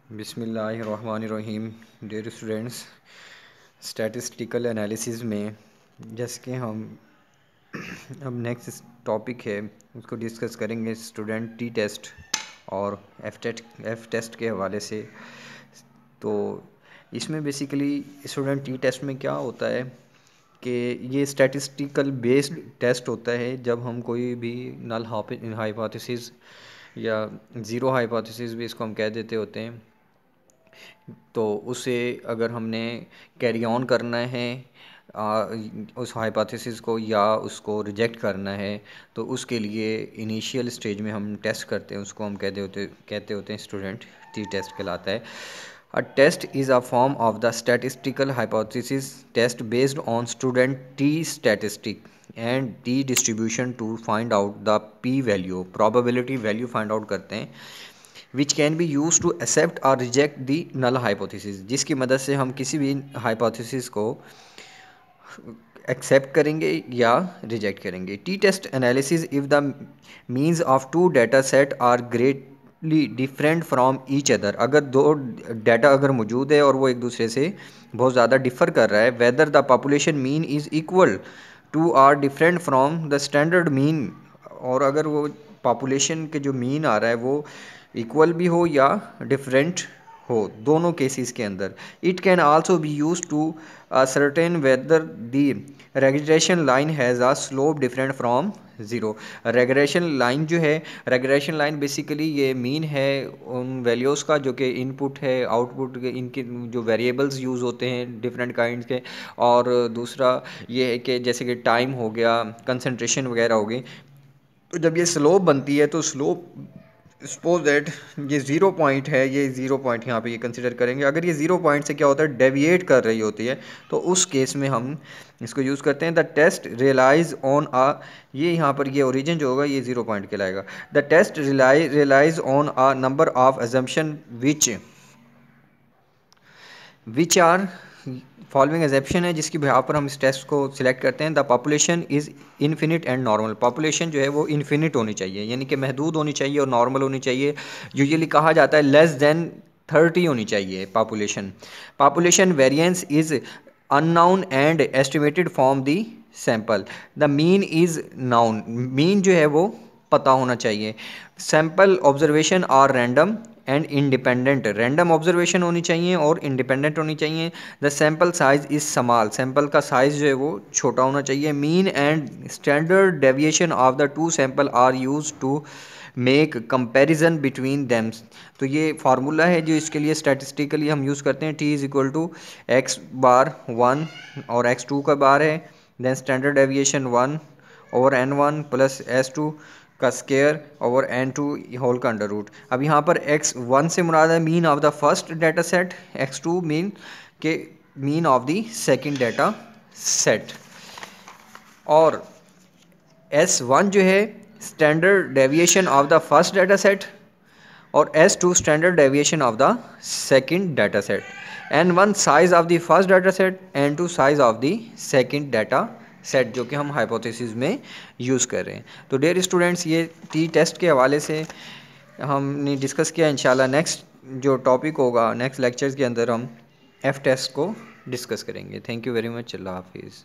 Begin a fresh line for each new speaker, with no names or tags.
बिस्मिल्लाहिर्रहमानिर्रहीम। Dear students, statistical analysis में जैसे कि हम अब नेक्स्ट टॉपिक है उसको डिस्कस करेंगे स्टूडेंट टी टेस्ट और एफ टेस्ट के हवाले से। तो इसमें बेसिकली स्टूडेंट टी टेस्ट में क्या होता है कि ये स्टैटिस्टिकल बेस्ड टेस्ट होता है। जब हम कोई भी नल हाइपोथेसिस या ज़ीरो हाइपोथेसिस भी इसको हम कह देते होते हैं, तो उसे अगर हमने कैरी ऑन करना है उस हाइपोथेसिस को या उसको रिजेक्ट करना है, तो उसके लिए इनिशियल स्टेज में हम टेस्ट करते हैं, उसको हम कहते होते हैं स्टूडेंट टी टेस्ट कहलाता है। A test is a form of the statistical hypothesis test based on student T statistic and T distribution to find out the P value, probability value find out करते हैं, which can be use to accept or reject the null hypothesis, जिसकी मदद से हम किसी भी hypothesis को accept करेंगे या रिजेक्ट करेंगे। T test analysis if the means of two data set are greatly different from each other, अगर दो डाटा अगर मौजूद है और वो एक दूसरे से बहुत ज़्यादा डिफ़र कर रहा है, whether the population mean is equal to or different from the standard mean, और अगर वो पॉपुलेशन के जो मीन आ रहा है वो इक्वल भी हो या डिफरेंट हो, दोनों केसेस के अंदर। It can also be use to certain whether the regression line has a slope different from zero. Regression line जो है, रेग्रेशन लाइन बेसिकली ये मीन है उन वैल्यूज़ का जो कि इनपुट है आउटपुट के, इनके जो वेरिएबल्स यूज़ होते हैं डिफरेंट काइंड्स के। और दूसरा ये है कि जैसे कि टाइम हो गया, कंसंट्रेशन वगैरह हो गई, तो जब ये स्लोप बनती है तो स्लोप सपोज दैट ये 0 पॉइंट है, ये 0 पॉइंट यहाँ पे ये कंसिडर करेंगे। अगर ये 0 पॉइंट से क्या होता है, डेविएट कर रही होती है, तो उस केस में हम इसको यूज़ करते हैं। द टेस्ट रिलाइज ऑन आ, ये यहाँ पर ये ओरिजिन जो होगा ये 0 पॉइंट कहलाएगा। The test relies on a number of assumption which are following exception है, जिसकी बिहाफ पर हम इस टेस्ट को सिलेक्ट करते हैं। The population is infinite and normal, population जो है वो इन्फिनिट होनी चाहिए, यानी कि महदूद होनी चाहिए, और नॉर्मल होनी चाहिए। यूजुअली कहा जाता है लेस देन 30 होनी चाहिए population. Population variance is unknown and estimated from the sample. The mean is known, mean जो है वो पता होना चाहिए। Sample observation are random and independent, random observation होनी चाहिए और इंडिपेंडेंट होनी चाहिए। The sample size is small, sample का साइज जो है वो छोटा होना चाहिए। Mean and standard deviation of the two sample are use to make comparison between them. तो ये फार्मूला है जो इसके लिए स्टैटिस्टिकली हम यूज़ करते हैं। T is equal to x bar 1 और x2 का बार है, then standard deviation 1 over n1 plus s2 का स्केयर ओवर n2 होल का अंडर रूट। अब यहाँ पर x1 से मुराद है mean of the first data set, x2 mean के mean of the second data set, और s1 जो है standard deviation of the first data set, और s2 standard deviation of the second data set. n1 size of the first data set, n2 size of the second data set, जो कि हम hypothesis में use कर रहे हैं। तो dear students, ये टी टेस्ट के हवाले से हमने डिस्कस किया। इंशाल्लाह नेक्स्ट जो टॉपिक होगा नेक्स्ट लेक्चर्स के अंदर हम एफ टेस्ट को डिस्कस करेंगे। Thank you very much. Allah हाफिज़।